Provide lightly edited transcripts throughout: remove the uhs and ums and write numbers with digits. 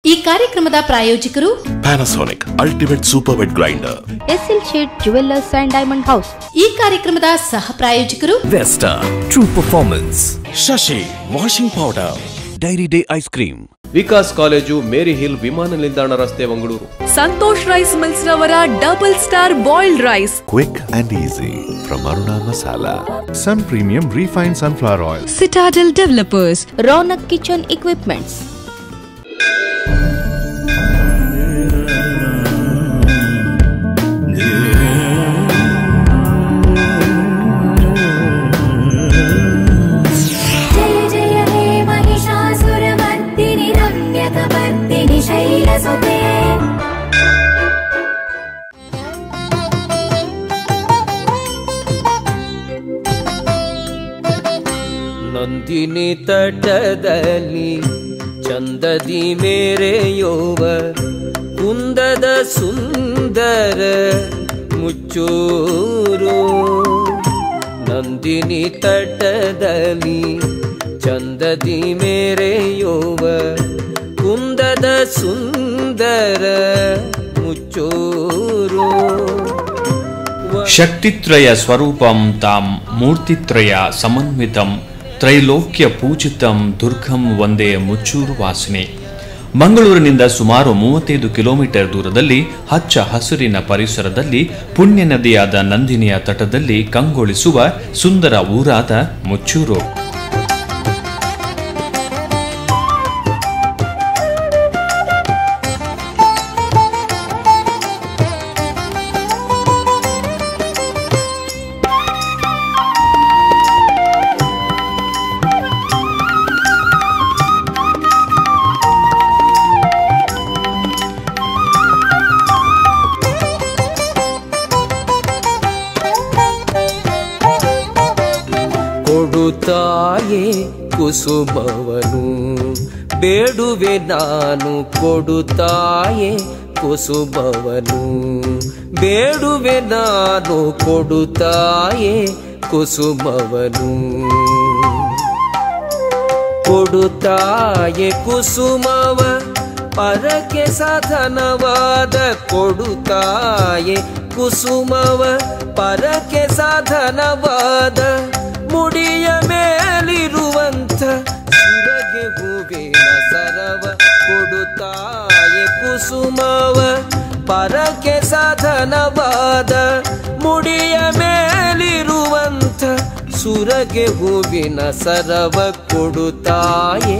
ಈ ಕಾರ್ಯಕ್ರಮದ ಪ್ರಾಯೋಜಕರು Panasonic ultimate super wet grinder, S L Shet jewellers and diamond house. ಈ ಕಾರ್ಯಕ್ರಮದ ಸಹ ಪ್ರಾಯೋಜಕರು Vesta true performance, Shashi washing powder, dairy day ice cream, Vikas college, Mary Hill ವಿಮಾನ ನಿಲ್ದಾಣ ರಸ್ತೆ, ಮಂಗಳೂರು. ಸಂತೋಷ್ ರೈಸ್ ಮಿಲ್ಸ್ ರವರ double star boiled rice, quick and easy from Aruna Masala, sun premium refined sunflower oil, Citadel developers, Ronak kitchen equipments. Nandini ತಟದಲ್ಲಿ ಚಂದದಿ ಮೇರೆಯೋವ ಕುಂದದ ಸುಂದರ ಮುಚ್ಚೂರು. ನಂದಿನಿ ತಟದಲ್ಲಿ ಚಂದದಿ ಮೇರೆಯೋವ ಕುಂದದ ಸುಂದರ ಮುಚ್ಚೂರು. ಶಕ್ತಿತ್ರಯ ಸ್ವರೂಪಂ ತಾಂ ಮೂರ್ತಿತ್ರಯ ಸಮನ್ವಿತಂ ತ್ರೈಲೋಕ್ಯ ಪೂಜಿತಂ ದುರ್ಗಂ ಒಂದೇ ಮುಚ್ಚೂರು ವಾಸನೆ. ಮಂಗಳೂರಿನಿಂದ ಸುಮಾರು 35 ಕಿಲೋಮೀಟರ್ ದೂರದಲ್ಲಿ ಹಚ್ಚ ಹಸುರಿನ ಪರಿಸರದಲ್ಲಿ ಪುಣ್ಯ ನದಿಯಾದ ನಂದಿನಿಯ ತಟದಲ್ಲಿ ಕಂಗೊಳಿಸುವ ಸುಂದರ ಊರಾದ ಮುಚ್ಚೂರು. ಕೊಡುತ್ತಾಯೇ ಕುಸುಮವನು ಬೇಡುವೆ ನಾನು, ಕೊಡುತ್ತಾಯೇ ಕುಸುಮವನು ಬೇಡುವೆ ನಾನು, ಕೊಡುತ್ತಾಯೇ ಕುಸುಮವನು. ಕೊಡುತ್ತಾಯೇ ಕುಸುಮವ ಪರಕ್ಕೆ ಸಾಧನವಾದ, ಕೊಡುತ್ತಾಯೇ ಕುಸುಮವ ಪರಕ್ಕೆ ಸಾಧನವಾದ, ಮುಡಿಯ ಮೇಲಿರುವಂಥ ಸುರಗೆ ಹೂವಿನ ಸರವ. ಕೊಡುತ್ತಾಯೇ ಕುಸುಮವ ಪರಕ್ಕೆ ಸಾಧನವಾದ, ಮುಡಿಯ ಮೇಲಿರುವಂಥ ಸುರಗೆ ಹೂವಿನ ಸರವ. ಕೊಡುತ್ತಾಯೇ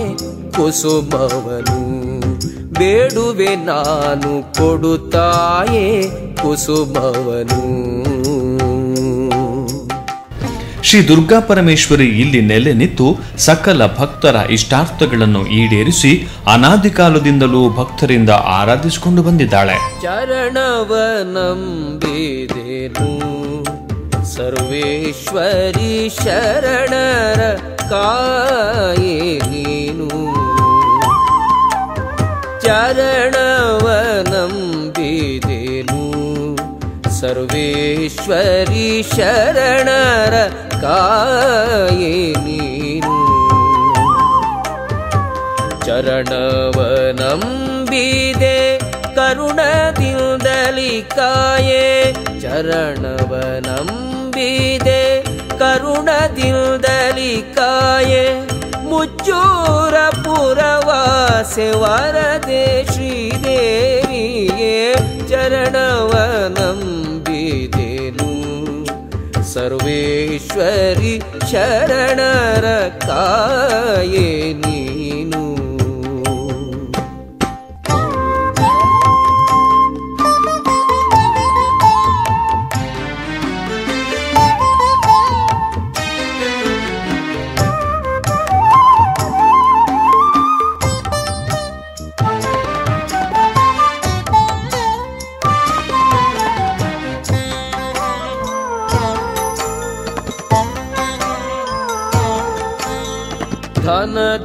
ಕುಸುಮವನು ಬೇಡುವೆ ನಾನು, ಕೊಡುತ್ತಾಯೇ ಕುಸುಮವನು. ಶ್ರೀ ದುರ್ಗಾ ಪರಮೇಶ್ವರಿ ಇಲ್ಲಿ ನೆಲೆ ನಿಂತು ಸಕಲ ಭಕ್ತರ ಇಷ್ಟಾರ್ಥಗಳನ್ನು ಈಡೇರಿಸಿ ಅನಾದಿ ಕಾಲದಿಂದಲೂ ಭಕ್ತರಿಂದ ಆರಾಧಿಸಿಕೊಂಡು ಬಂದಿದ್ದಾಳೆ. ಚರಣವ ನಂಬಿದೆನು ಸರ್ವೇಶ್ವರಿ ಶರಣರ ಕಾಯೇ ನೀನು. ಚರಣವ ನಂಬಿದೆನು ಸರ್ವೇಶ್ವರಿ ಶರಣರ ಕಾಯೇ ನೀನು. ಚರಣವ ನಂಬಿದೆ ಕರುಣದಿಂದಲಿ ಕಾಯೇ, ಚರಣವ ನಂಬಿದೆ ಕರುಣದಿಂದಲಿ ಕಾಯೇ. ಮುಚ್ಚೂರ ಪುರವಾಸೆ ವರದೆ ಶ್ರೀದೇವಿಯೇ, ಚರಣವ ನಂಬಿದೆನು ಸರ್ವೇಶ್ವರಿ ಶರಣರ ಕಾಯೇ ನೀನು.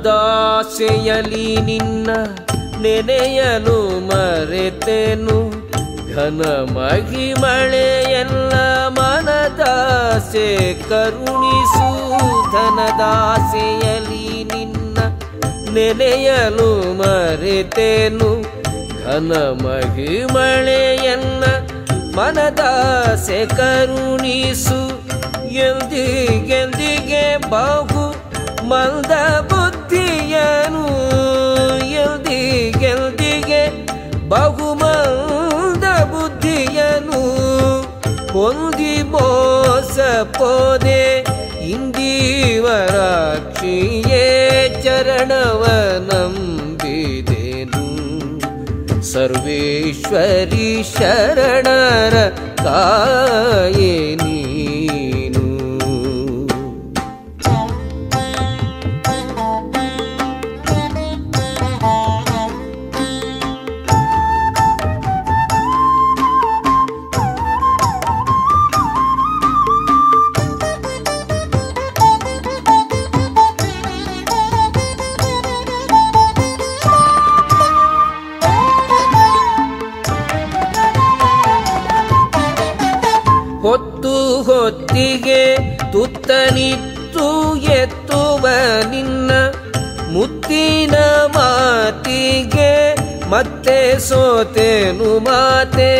ಧನದಾಸೆಯಲಿ ನಿನ್ನ ನೆನೆಯಲು ಮರೆತೆನು, ಘನ ಮಹಿಮಳೆಯೆಲ್ಲ ಮನದಾಸೆ ಕರುಣಿಸು. ಧನದಾಸೆಯಲಿ ನಿನ್ನ ನೆನೆಯಲು ಮರೆತೆನು ಘನ ಮಹಿಮಳೆಯನ್ನ ಮನದಾಸೆ ಕರುಣಿಸು ಎಂದಿಗೆಂದಿಗೆ ಬಹು ಮಂದ ಬುದ್ಧಿಯನು ಎಂದಿಗೆಂದಿಗೆ ಬಹು ಮಂದ ಬುದ್ಧಿಯನು ಹೊಂದಿ ಮೋಸ ಪೋದೆ ಇಂದೀವರಾಕ್ಷಿಯೇ ಚರಣವ ನಂಬಿದೆನು ಸರ್ವೇಶ್ವರಿ ಶರಣರ ಕಾಯೆ ನೀನು. ಹೊತ್ತು ಹೊತ್ತಿಗೆ ತುತ್ತನಿತ್ತು ಎತ್ತುವ ನಿನ್ನ ಮುತ್ತಿನ ಮಾತಿಗೆ ಮತ್ತೆ ಸೋತೆನು ಮಾತೆ.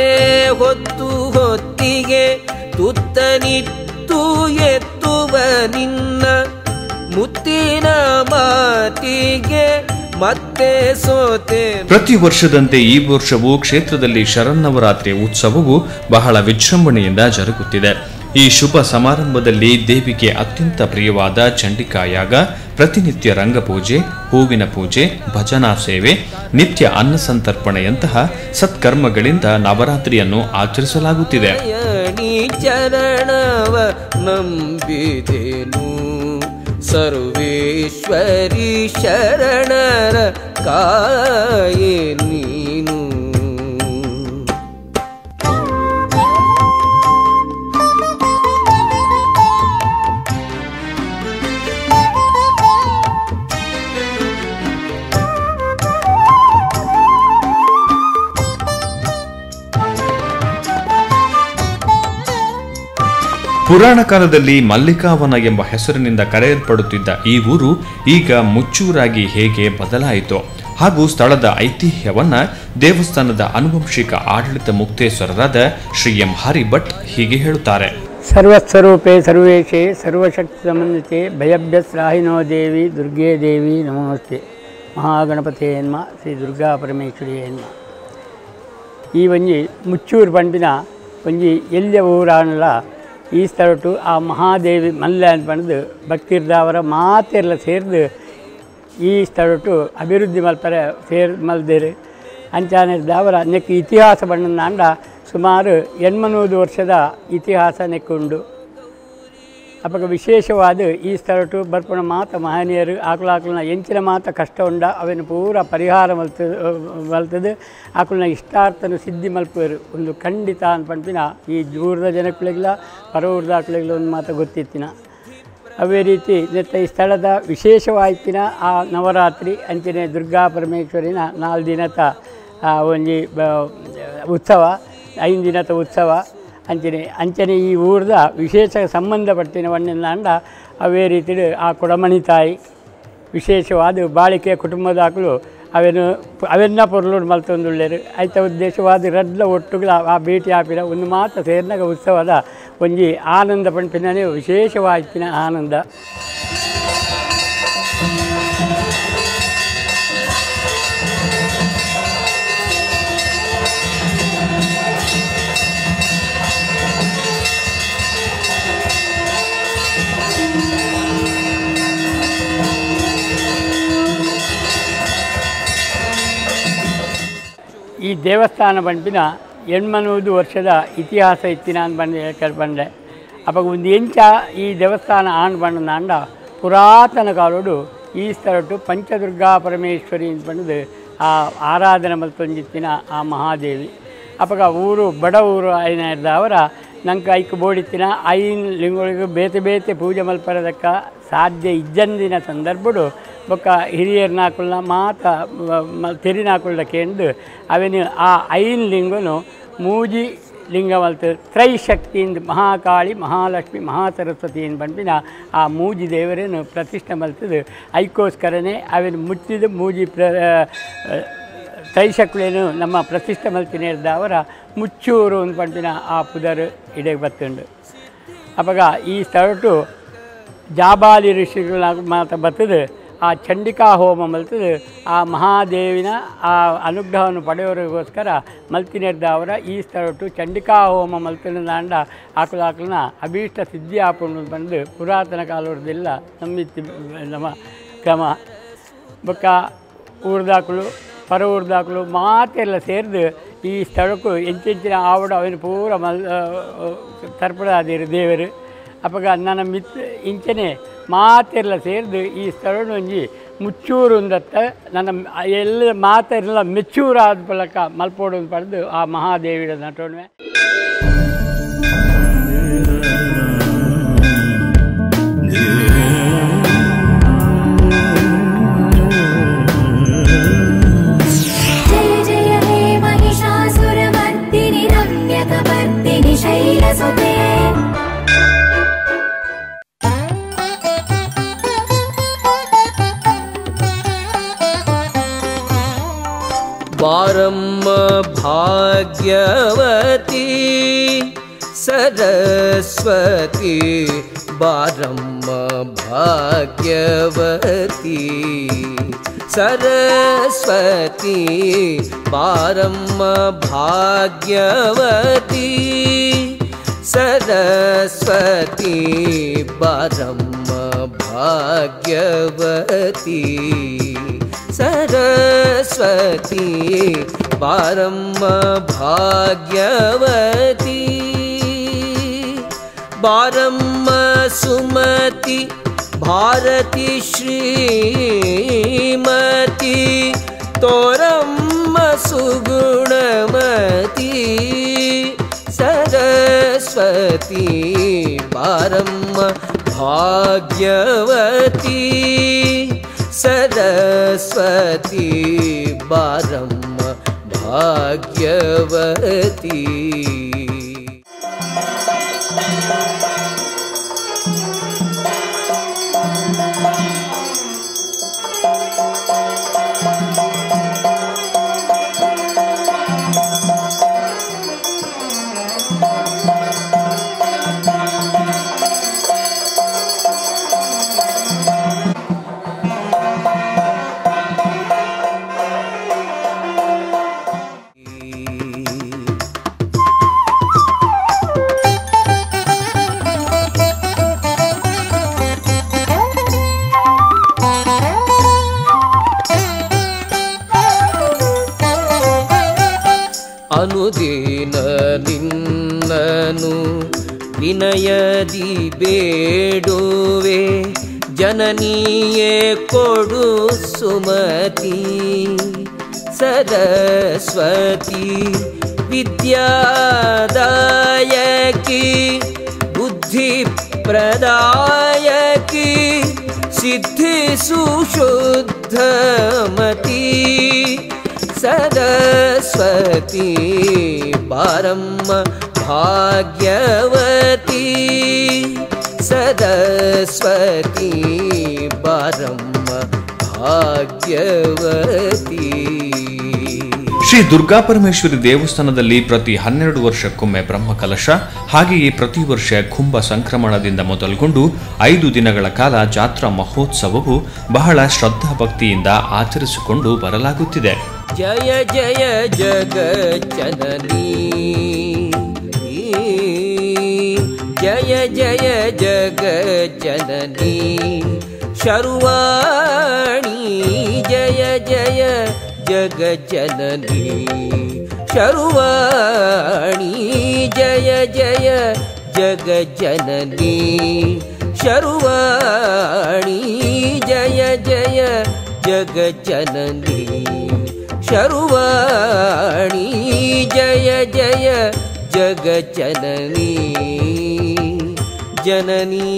ಹೊತ್ತು ಹೊತ್ತಿಗೆ ತುತ್ತನಿತ್ತು ಎತ್ತುವ ನಿನ್ನ ಮುತ್ತಿನ ಮಾತಿಗೆ ಮತ್ತೆ ಸೋತೆ. ಪ್ರತಿ ವರ್ಷದಂತೆ ಈ ವರ್ಷವೂ ಕ್ಷೇತ್ರದಲ್ಲಿ ಶರನ್ನವರಾತ್ರಿ ಉತ್ಸವವು ಬಹಳ ವಿಜೃಂಭಣೆಯಿಂದ ಜರುಗುತ್ತಿದೆ. ಈ ಶುಭ ಸಮಾರಂಭದಲ್ಲಿ ದೇವಿಗೆ ಅತ್ಯಂತ ಪ್ರಿಯವಾದ ಚಂಡಿಕಾ ಯಾಗ, ಪ್ರತಿನಿತ್ಯ ರಂಗಪೂಜೆ, ಹೂವಿನ ಪೂಜೆ, ಭಜನಾ ಸೇವೆ, ನಿತ್ಯ ಅನ್ನಸಂತರ್ಪಣೆಯಂತಹ ಸತ್ಕರ್ಮಗಳಿಂದ ನವರಾತ್ರಿಯನ್ನು ಆಚರಿಸಲಾಗುತ್ತಿದೆ. ಚರಣವ ನಂಬಿದೆನು ಸರ್ವೇಶ್ವರಿ ಶರಣರ ಕಾಯೆ ನೀನು. ಪುರಾಣ ಕಾಲದಲ್ಲಿ ಮಲ್ಲಿಕಾವನ ಎಂಬ ಹೆಸರಿನಿಂದ ಕರೆಯಲ್ಪಡುತ್ತಿದ್ದ ಈ ಊರು ಈಗ ಮುಚ್ಚೂರಾಗಿ ಹೇಗೆ ಬದಲಾಯಿತು ಹಾಗೂ ಸ್ಥಳದ ಐತಿಹ್ಯವನ್ನ ದೇವಸ್ಥಾನದ ಆನುವಂಶಿಕ ಆಡಳಿತ ಮುಕ್ತೇಶ್ವರರಾದ ಶ್ರೀ ಎಂ ಹರಿಭಟ್ ಹೀಗೆ ಹೇಳುತ್ತಾರೆ. ಸರ್ವಸ್ವರೂಪೇ ಸರ್ವೇಶೇ ಸರ್ವಶಕ್ತಿ ಸಂಬಂಧಿತೆ ಭಯಭ್ಯಸ್ರಾಹಿನೋ ದೇವಿ ದುರ್ಗೇ ದೇವಿ ನಮೋಸ್ತೆ ಮಹಾಗಣಪತಿ ಎನ್ಮ ಶ್ರೀ ದುರ್ಗಾ ಪರಮೇಶ್ವರಿ ಎನ್ಮ. ಈ ಒಂಜಿ ಮುಚ್ಚೂರು ಪಂಪಿನ ಒಂಜಿ ಎಲ್ಲಿಯ ಊರಾನಲ್ಲ ಈ ಸ್ಥಳಟು ಆ ಮಹಾದೇವಿ ಮಲ್ಲೆ ಅಂತ ಪಂದು ಭಕ್ತಿರ್ದವರ ಮಾತೆಲ್ಲ ಸೇರಿದು ಈ ಸ್ಥಳಟು ಅಭಿವೃದ್ಧಿ ಮಲ್ಪರೆ ಮಲ್ದೇರು ಅಂಚಾನಿರ್ದವರ ನೆಕ್ ಇತಿಹಾಸ ಬಣ್ಣಂಡ ಸುಮಾರು 800 ವರ್ಷದ ಇತಿಹಾಸ ನೆಕ್ಕುಂಡು. ಅಪಗ ವಿಶೇಷವಾದ ಈ ಸ್ಥಳಟು ಬರ್ಪಣ ಮಾತ ಮಹನೀಯರು ಆಕಳನ ಎಂಚಿನ ಮಾತ ಕಷ್ಟ ಉಂಡ ಅವನ್ನು ಪೂರ ಪರಿಹಾರ ಮಲ್ತದು ಆಕಳನ ಇಷ್ಟಾರ್ಥನು ಸಿದ್ಧಿ ಮಲ್ಪರು ಒಂದು ಖಂಡಿತ ಅಂತ ಪಂಪಿನ ಈ ದೂರದ ಜನಗಳಿಗಿಲ್ಲ ಪರವೂರದ ಆಕಳಿಗಿಲ್ಲ ಒಂದು ಮಾತು ಗೊತ್ತಿತ್ತಿನ. ಅವೇ ರೀತಿ ನೆತ್ತ ಈ ಸ್ಥಳದ ವಿಶೇಷವಾಯ್ತಿನ ಆ ನವರಾತ್ರಿ ಅಂಚನೆ ದುರ್ಗಾ ಪರಮೇಶ್ವರಿನ 4 ದಿನದ ಒಂಜಿ ಉತ್ಸವ 5 ದಿನದ ಉತ್ಸವ ಅಂಚನೆ ಈ ಊರದ ವಿಶೇಷ ಸಂಬಂಧಪಟ್ಟಿನ ವಣ್ಣಿಂದ ಅವೇ ರೀತಿ ಆ ಕೊಡಮಣಿ ತಾಯಿ ವಿಶೇಷವಾದ ಬಾಳಿಕೆಯ ಕುಟುಂಬದ ಆಕಳು ಅವೆನ್ನ ಪೊರ್ಲೋಡು ಮಲ್ತೊಂದುಳ್ಳೇರು ಐತ ಉದ್ದೇಶವಾದ ರಡ್ಲ ಒಟ್ಟುಗಳ ಆ ಭೇಟಿ ಆಪಿನ ಒಂದು ಮಾತ್ರ ಸೇರ್ನಾಗ ಉತ್ಸವದ ಒಂಜಿ ಆನಂದ ಪಂಪಿನೇ ವಿಶೇಷವಾಯ್ತಿನ ಆನಂದ. ಈ ದೇವಸ್ಥಾನ ಪಂಪಿನ 800 ವರ್ಷದ ಇತಿಹಾಸ ಇತ್ತಿನ ಅಂತ ಬಂದೆ ಅವಾಗ ಒಂದು ಎಂಚ ಈ ದೇವಸ್ಥಾನ ಆಂಡ್ ಬಂಡ ಪುರಾತನ ಕಾಲೋಡು ಈ ಸ್ಥಳಟ್ಟು ಪಂಚದುರ್ಗಾ ಪರಮೇಶ್ವರಿ ಅಂತ ಬಂದು ಆ ಆರಾಧನೆ ಮಲ್ತೊಂದಿತ್ತಿನ ಆ ಮಹಾದೇವಿ ಅವಾಗ ಊರು ಬಡ ಊರು ಅವರ ನಂಗೆ ಐಕ್ ಬೋಡಿತ್ತಿನ ಐನ್ ಲಿಂಗಳಿಗೆ ಬೇತೆ ಬೇತೆ ಪೂಜೆ ಮಲ್ಪರದಕ್ಕ ಸಾಧ್ಯ ಇಜ್ಜಂದಿನ ಸಂದರ್ಭಡು ಬೊಕ್ಕ ಹಿರಿಯರು ನಾಕುಲ್ನ ಮಾತ ತೆರಿ ನಾಕುಲ್ದ ಕೇಂದು ಅವೇನು ಆ ಐನ್ ಲಿಂಗನು ಮೂಜಿ ಲಿಂಗಮಲ್ತು ತ್ರೈಶಕ್ತಿಯಿಂದ ಮಹಾಕಾಳಿ ಮಹಾಲಕ್ಷ್ಮಿ ಮಹಾಸರಸ್ವತಿಯನ್ನು ಪಂಪಿನ ಆ ಮೂಜಿ ದೇವರನ್ನು ಪ್ರತಿಷ್ಠೆ ಮಲ್ತದು ಐಕೋಸ್ಕರನೇ ಅವನು ಮುಚ್ಚಿದ ಮೂಜಿ ತ್ರೈಶಕ್ತಿಯನ್ನು ನಮ್ಮ ಪ್ರತಿಷ್ಠೆ ಮಲ್ತಿನೇರ್ದ ಅವರ ಮುಚ್ಚೂರು ಒಂದು ಪಂಪಿನ ಆ ಪುದರ್ ಇಡೆಗೆ ಬತ್ತುಂಡು ಅವಾಗ ಈ ಸ್ಥಳಟ್ಟು ಜಾಬಾಲಿ ಋಷಿಗಳ ಮಾತ ಬರ್ತದೆ ಆ ಚಂಡಿಕಾ ಹೋಮ ಮಲ್ತದೆ ಆ ಮಹಾದೇವಿನ ಆ ಅನುಗ್ರಹವನ್ನು ಪಡೆಯೋರಿಗೋಸ್ಕರ ಮಲ್ತಿನೆರ್ದ ಅವರ ಈ ಸ್ಥಳಟ್ಟು ಚಂಡಿಕಾ ಹೋಮ ಮಲ್ತಿನ ಆಕಳನ ಅಭೀಷ್ಟ ಸಿದ್ಧಿ ಆಪುಂಡು ಬಂದು ಪುರಾತನ ಕಾಲದೆಲ್ಲ ನಂಬಿತ್ತು ನಮ್ಮ ಕ್ರಮ ಬೊಕ್ಕ ಊರ್ದಾಕಲು ಪರ ಊರ್ದಾಕಲು ಮಾತೆಲ್ಲ ಸೇರಿದು ಈ ಸ್ಥಳಕ್ಕೂ ಎಂಚಿನ ಆವಡ ಅವನು ಪೂರ ತರ್ಪಡಾದಿರು ದೇವರು ಅವಾಗ ನನ್ನ ಇಂಚನೆ ಮಾತೆಲ್ಲ ಸೇರಿದು ಈ ಸ್ಥಳನೊಂಜಿ ಮುಚ್ಚೂರು ಅಂದತ್ತ ನನ್ನ ಎಲ್ಲ ಮಾತೆಲ್ಲ ಮೆಚ್ಚೂರಾದ ಫಲಕ ಮಲ್ಪೋಡು ಪಡೆದು ಆ ಮಹಾದೇವಿಯ ನಟೋಣ್ವೆ ಬಾರಮ್ಮ ಭಾಗ್ಯವತಿ ಸರಸ್ವತಿ ಬಾರಮ್ಮ ಭಾಗ್ಯವತಿ ಸರಸ್ವತಿ ಬಾರಮ್ಮ ಭಾಗ್ಯವತಿ ಸರಸ್ವತಿ ಬಾರಮ್ಮ ಭಾಗ್ಯವತಿ ಸರಸ್ವತಿ ಬಾರಮ್ಮ ಭಾಗ್ಯವತಿ ಬಾರಮ್ಮ ಸುಮತಿ ಭಾರತಿ ಶ್ರೀಮತಿ ತೋರಮ್ಮ ಸುಗುಣಮತಿ ಸರಸ್ವತಿ ಬಾರಮ್ಮ ಭಾಗ್ಯವತಿ ಸರಸ್ವತಿ ಬಾರಮ್ಮ ಭಾಗ್ಯವತಿ ಅನುದಿನ ನಿನ್ನನು ವಿನಯದಿ ಬೇಡುವೆ ಜನನಿಯೇ ಕೊಡು ಸುಮತಿ ಸರಸ್ವತಿ ವಿದ್ಯಾದಾಯಕಿ ಬುದ್ಧಿ ಪ್ರದಾಯಕಿ ಸಿದ್ಧಿ ಸುಶುದ್ಧಮತಿ ಸರಸ್ವತಿ ಬಾರಮ್ಮ ಭಾಗ್ಯವತಿ ಸರಸ್ವತಿ ಬಾರಮ್ಮ ಭಾಗ್ಯವತಿ. ಶ್ರೀ ದುರ್ಗಾಪರಮೇಶ್ವರಿ ದೇವಸ್ಥಾನದಲ್ಲಿ ಪ್ರತಿ 12 ವರ್ಷಕ್ಕೊಮ್ಮೆ ಬ್ರಹ್ಮಕಲಶ, ಹಾಗೆಯೇ ಪ್ರತಿ ವರ್ಷ ಕುಂಭ ಸಂಕ್ರಮಣದಿಂದ ಮೊದಲುಗೊಂಡು 5 ದಿನಗಳ ಕಾಲ ಜಾತ್ರಾ ಮಹೋತ್ಸವವು ಬಹಳ ಶ್ರದ್ಧಾಭಕ್ತಿಯಿಂದ ಆಚರಿಸಿಕೊಂಡು ಬರಲಾಗುತ್ತಿದೆ. ಜಯ ಜಯ ಜಗಜ್ಜನನಿ ಜಯ ಜಯ ಜಗಜ್ಜನನಿ ಶರ್ವಾಣಿ ಜಯ ಜಯ ಜಗಜ್ಜನನಿ ಶರ್ವಾಣಿ ಜಯ ಜಯ ಜಗಜ್ಜನನಿ ಶರ್ವಾಣಿ ಜಯ ಜಯ ಜಗಜ್ಜನನಿ ಶರ್ವಾಣಿ ಜಯ ಜಯ ಜಗಜ್ಜನನಿ ಜನನೀ.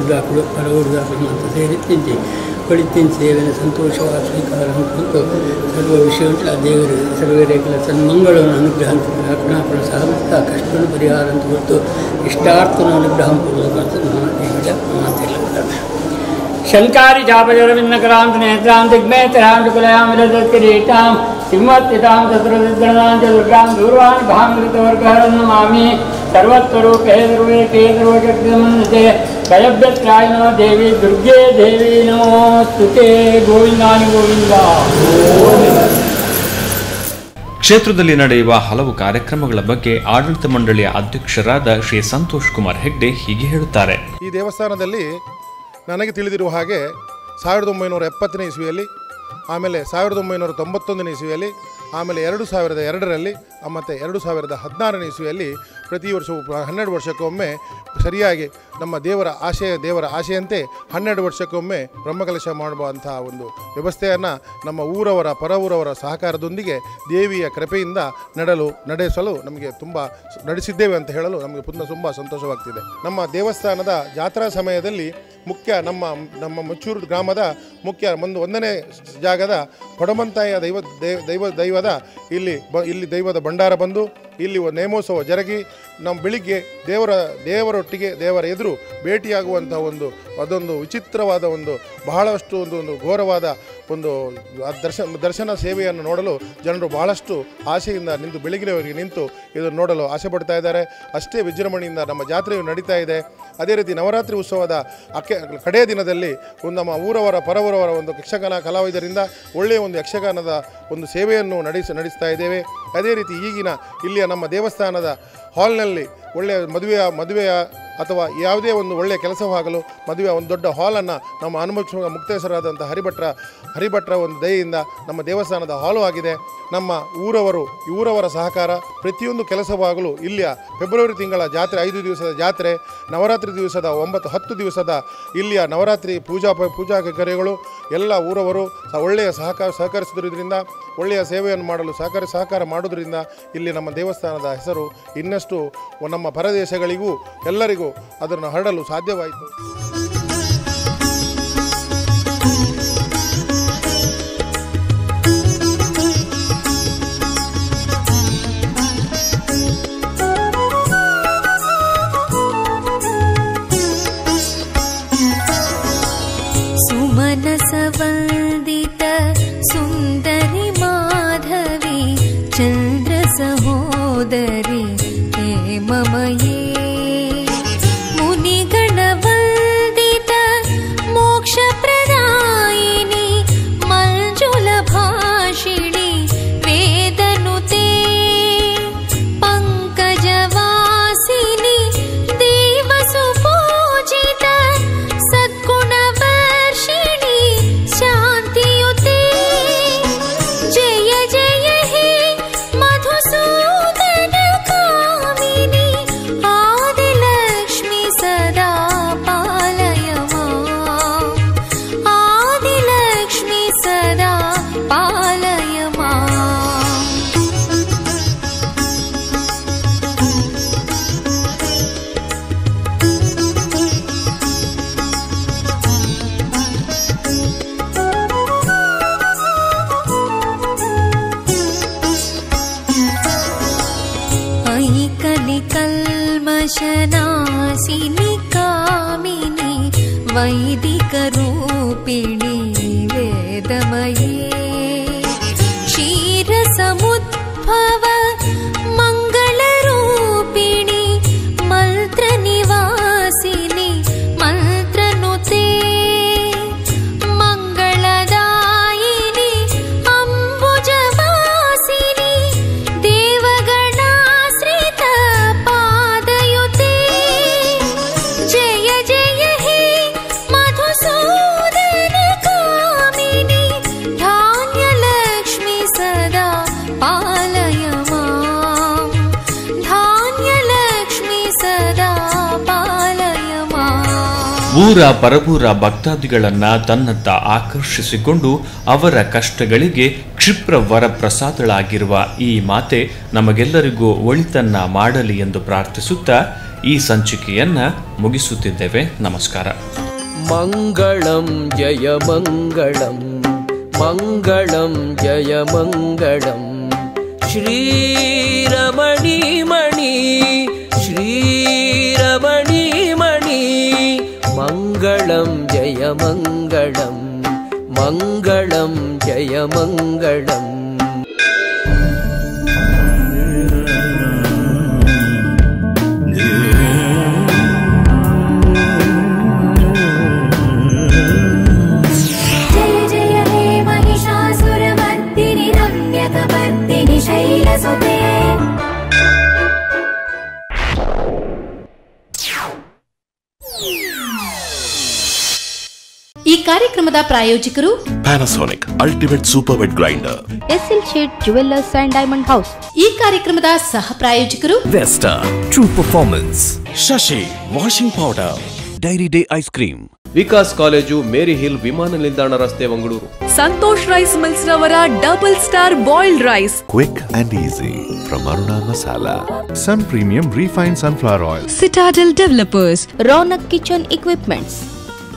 ದುರ್ಗಾಪುಡು ಪರವರ್ಗಾಪುಡು ಅಂತ ಸೇರಿತ್ತಿಂಚಿ ಕೊಳಿತ್ತಿನ ಸೇವೆನ ಸಂತೋಷವಾದ ಸ್ವೀಕಾರ ಮತ್ತು ಸರ್ವ ವಿಷಯಗಳು ಆ ದೇವರು ಸರ್ವರೇಖಲ ಸನ್ಮಂಗಳನ್ನು ಅನುಗ್ರಹ ಕರುಣಾಪುರ ಸಮಸ್ತ ಕಷ್ಟವನ್ನು ಪರಿಹಾರ ಅಂತ ಹೊರತು ಇಷ್ಟಾರ್ಥನ ಅನುಗ್ರಹಂ ಪೂರ್ವಕ ಅಂತ ದೇವರ ಮಾತಿಲ್ಲ ಶಂಕಾರಿ ಚಾಪಜರವಿನ್ನಕರಾಂತ ನೇತ್ರಾಂ ದಿಗ್ಮೇತರಾಂ ಕುಲಯಾಂ ವಿಲದತ್ಕಿರೀಟಾಂ ಸಿಂಹತ್ಯಿತಾಂ ಚತುರ್ವಿದ್ರಣಾಂ ಚ ದುರ್ಗಾಂ ದೂರ್ವಾನ್ ಭಾಮೃತವರ್ಗಹರಂ ನಮಾಮಿ ಸರ್ವತ್ವರೂಪೇ ಸರ್ವೇಕೇ ಸರ್ವಶಕ್ತಿಮನ್ಯತೆ ಭಯಭ್ಯತ್ರಾಯಿನೋ ದೇವಿ ದುರ್ಗೆ ದೇವಿ ನಮೋಸ್ತುತೆ ಗೋವಿಂದಾನಿ ಗೋವಿಂದ. ಕ್ಷೇತ್ರದಲ್ಲಿ ನಡೆಯುವ ಹಲವು ಕಾರ್ಯಕ್ರಮಗಳ ಬಗ್ಗೆ ಆಡಳಿತ ಮಂಡಳಿಯ ಅಧ್ಯಕ್ಷರಾದ ಶ್ರೀ ಸಂತೋಷ್ ಕುಮಾರ್ ಹೆಗ್ಡೆ ಹೀಗೆ ಹೇಳುತ್ತಾರೆ. ಈ ದೇವಸ್ಥಾನದಲ್ಲಿ ನನಗೆ ತಿಳಿದಿರುವ ಹಾಗೆ 1970ನೇ ಇಸ್ವಿಯಲ್ಲಿ, ಆಮೇಲೆ 1991ನೇ ಇಸ್ವಿಯಲ್ಲಿ, ಆಮೇಲೆ 2002ರಲ್ಲಿ ಮತ್ತು 2016ನೇ ಇಸ್ವಿಯಲ್ಲಿ ಪ್ರತಿ ವರ್ಷವೂ 12 ವರ್ಷಕ್ಕೊಮ್ಮೆ ಸರಿಯಾಗಿ ನಮ್ಮ ದೇವರ ಆಶೆಯಂತೆ 12 ವರ್ಷಕ್ಕೊಮ್ಮೆ ಬ್ರಹ್ಮಕಲಶ ಮಾಡುವಂತಹ ಒಂದು ವ್ಯವಸ್ಥೆಯನ್ನು ನಮ್ಮ ಊರವರ ಪರ ಊರವರ ಸಹಕಾರದೊಂದಿಗೆ ದೇವಿಯ ಕೃಪೆಯಿಂದ ನಡೆಸಲು ನಮಗೆ ತುಂಬ ನಡೆಸಿದ್ದೇವೆ ಅಂತ ಹೇಳಲು ನಮಗೆ ತುಂಬ ಸಂತೋಷವಾಗ್ತಿದೆ. ನಮ್ಮ ದೇವಸ್ಥಾನದ ಜಾತ್ರಾ ಸಮಯದಲ್ಲಿ ಮುಖ್ಯ ನಮ್ಮ ಮುಚ್ಚೂರು ಗ್ರಾಮದ ಮುಖ್ಯ ಒಂದನೇ ಜಾಗದ ಕೊಡಮಂತಾಯ ದೈವದ ಇಲ್ಲಿ ದೈವದ ಭಂಡಾರ ಬಂದು ಇಲ್ಲಿ ನೇಮೋತ್ಸವ ಜರುಗಿ ನಮ್ಮ ಬೆಳಿಗ್ಗೆ ದೇವರೊಟ್ಟಿಗೆ ದೇವರ ಎದುರು ಭೇಟಿಯಾಗುವಂಥ ಅದೊಂದು ವಿಚಿತ್ರವಾದ ಬಹಳಷ್ಟು ಒಂದು ಘೋರವಾದ ದರ್ಶನ ಸೇವೆಯನ್ನು ನೋಡಲು ಜನರು ಬಹಳಷ್ಟು ಆಸೆಯಿಂದ ಬೆಳಗಿನವರೆಗೆ ನಿಂತು ಇದನ್ನು ನೋಡಲು ಆಸೆ ಪಡ್ತಾ ಇದ್ದಾರೆ. ಅಷ್ಟೇ ವಿಜೃಂಭಣೆಯಿಂದ ನಮ್ಮ ಜಾತ್ರೆಯು ನಡೀತಾ ಇದೆ. ಅದೇ ರೀತಿ ನವರಾತ್ರಿ ಉತ್ಸವದ ಕಡೆಯ ದಿನದಲ್ಲಿ ನಮ್ಮ ಊರವರ ಪರವರವರ ಯಕ್ಷಗಾನ ಕಲಾವಿದರಿಂದ ಒಳ್ಳೆಯ ಯಕ್ಷಗಾನದ ಸೇವೆಯನ್ನು ನಡೆಸ್ತಾ ಇದ್ದೇವೆ. ಅದೇ ರೀತಿ ಈಗಿನ ಇಲ್ಲಿಯ ನಮ್ಮ ದೇವಸ್ಥಾನದ ಹಾಲ್ನಲ್ಲಿ ಒಳ್ಳೆಯ ಮದುವೆಯ ಅಥವಾ ಯಾವುದೇ ಒಳ್ಳೆಯ ಕೆಲಸವಾಗಲು ಮದುವೆ ದೊಡ್ಡ ಹಾಲನ್ನು ನಮ್ಮ ಅನುಭವಿಸುವ ಮುಕ್ತೇಶ್ವರಾದಂಥ ಹರಿಭಟ್ರ ದಯೆಯಿಂದ ನಮ್ಮ ದೇವಸ್ಥಾನದ ಹಾಲು ಆಗಿದೆ. ನಮ್ಮ ಊರವರ ಸಹಕಾರ ಪ್ರತಿಯೊಂದು ಕೆಲಸವಾಗಲು ಇಲ್ಲಿಯ ಫೆಬ್ರವರಿ ತಿಂಗಳ ಜಾತ್ರೆ 5 ದಿವಸದ ಜಾತ್ರೆ, ನವರಾತ್ರಿ ದಿವಸದ 9-10 ದಿವಸದ ಇಲ್ಲಿಯ ನವರಾತ್ರಿ ಪೂಜಾ ಕೈಂಕರ್ಯಗಳು ಎಲ್ಲ ಊರವರು ಒಳ್ಳೆಯ ಸಹಕರಿಸುವುದರಿಂದ ಒಳ್ಳೆಯ ಸೇವೆಯನ್ನು ಮಾಡಲು ಸಹಕಾರ ಮಾಡುವುದರಿಂದ ಇಲ್ಲಿ ನಮ್ಮ ದೇವಸ್ಥಾನದ ಹೆಸರು ಇನ್ನಷ್ಟು ನಮ್ಮ ಪರದೇಶಗಳಿಗೂ ಎಲ್ಲರಿಗೂ ಅದನ್ನು ಹರಡಲು ಸಾಧ್ಯವಾಯಿತು. ಸುಮನಸವಂದಿತ ಸುಂದರಿ ಮಾಧವಿ ಚಂದ್ರ ಸಹೋದರಿ ಹೇಮಮಯೇ ಮುನಿಗಣವಂದಿತ ಮೋಕ್ಷ ಪ್ರದಾಯಿನಿ ಮಂಜುಲ ಭಾಷಿಣಿ ವೇದನುತೆ ಪಂಕಜವಾಸಿನಿ ದೇವಸು ಪೂಜಿತ ಸದ್ಗುಣವರ್ಷಿಣಿ ಶಾಂತಿಯುತೆ ಜಯ ಜಯ ಹೇ ಮಧುಸೂದನ ಕಾಮಿನಿ ಆದಿಲಕ್ಷ್ಮಿ ಸದಾ ಪಾಲಯ ಮಾಂ ಆದಿಲಕ್ಷ್ಮಿ ಸದಾ ಪಾಲಯ ಮಾಂ. ಐಕಲಿ ಕಲ್ಮಶನಾಸಿನಿ ಕಾಮಿನಿ ವೈದಿಕ ರೂಪಿಣಿ ವೇದಮಯೇ ಕ್ಷೀರ ಸಮುದ್ಭವ ಮಂಗಳ ರೂಪಿಣಿ ಮಂತ್ರ ನಿವಾಸಿನಿ ಮಂತ್ರನುತೆ ಮಂಗಳದಾಯಿನಿ ಅಂಬುಜವಾಸಿನಿ ದೇವಗಣಾಶ್ರಿತ ಪಾದಯುತೆ ಜಯ ಜಯ ಹೇ ಮಧುಸೂದನ ಕಾಮಿನಿ ಧಾನ್ಯಲಕ್ಷ್ಮಿ ಸದಾ ಪಾಲಯ ಮಾಂ ಧಾನ್ಯಲಕ್ಷ್ಮಿ ಸದಾ ಪಾಲಯ ಮಾಂ. ಊರ ಪರಬೂರ ಭಕ್ತಾದಿಗಳನ್ನ ತನ್ನತ್ತ ಆಕರ್ಷಿಸಿಕೊಂಡು ಅವರ ಕಷ್ಟಗಳಿಗೆ ಕ್ಷಿಪ್ರ ವರಪ್ರಸಾದಳಾಗಿರುವ ಈ ಮಾತೆ ನಮಗೆಲ್ಲರಿಗೂ ಒಳಿತನ್ನ ಮಾಡಲಿ ಎಂದು ಪ್ರಾರ್ಥಿಸುತ್ತಾ ಈ ಸಂಚಿಕೆಯನ್ನ ಮುಗಿಸುತ್ತಿದ್ದೇವೆ. ನಮಸ್ಕಾರ. ಮಂಗಳಂ ಜಯ ಮಂಗಳಂ ಮಂಗಳಂ ಜಯ ಮಂಗಳಂ ಶ್ರೀರಮಣಿ ಮಣಿ ಶ್ರೀರಮಣಿ ಮಣಿ ಮಂಗಳಂ ಜಯ ಮಂಗಳಂ ಮಂಗಳಂ ಜಯ ಮಂಗಳಂ. ಈ ಕಾರ್ಯಕ್ರಮದ ಪ್ರಾಯೋಜಕರು Panasonic Ultimate Super Wet Grinder, S L Shet jewellers and diamond house. ಈ ಕಾರ್ಯಕ್ರಮದ ಸಹ ಪ್ರಾಯೋಜಕರು Vesta, true performance. Shashi Washing Powder, Dairy Day Ice Cream. Vikas college Mary Hill ವಿಮಾನ ನಿಲ್ದಾಣ ರಸ್ತೆ ಮಂಗಳೂರು. ಸಂತೋಷ್ ರೈಸ್ ಮಿಲ್ಸ್ ರವರ double star boiled rice. Quick and easy from Aruna Masala. Sun Premium Refined Sunflower Oil. Citadel Developers. Ronak Kitchen Equipments.